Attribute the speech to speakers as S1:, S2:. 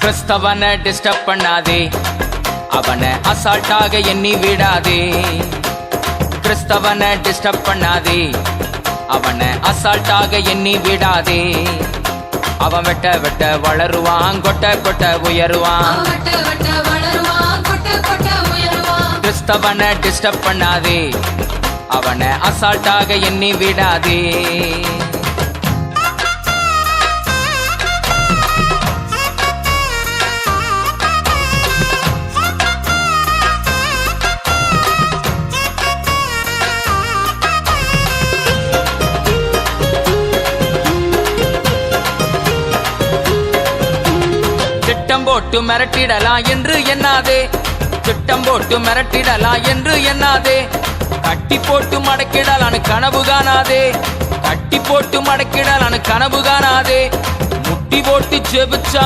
S1: கிறிஸ்தவனை disturb பண்ணாதே, அவனை அசால்ட்டாக எண்ணி விடாதே. கிறிஸ்தவனை டிஸ்டர்ப் பண்ணாதே, அவனை அசால்ட்டாக எண்ணி விடாதே. அவன் வெட்ட வெட்ட வளருவான், கொட்ட கொட்ட உயருவான். கிறிஸ்தவனை டிஸ்டர்ப் பண்ணாதே, அவனை அசால்ட்டாக எண்ணி விடாதே. திட்டம் போட்டு மிரட்டிடலாம் என்று எண்ணாதே, திட்டம் போட்டு மிரட்டிடலாம் என்று எண்ணாதே. கட்டி போட்டு மடக்கிடலான்னு கனவு காணாதே, கட்டி போட்டு மடக்கிடலான்னு கனவு காணாதே. முட்டி போட்டு ஜெபிச்சா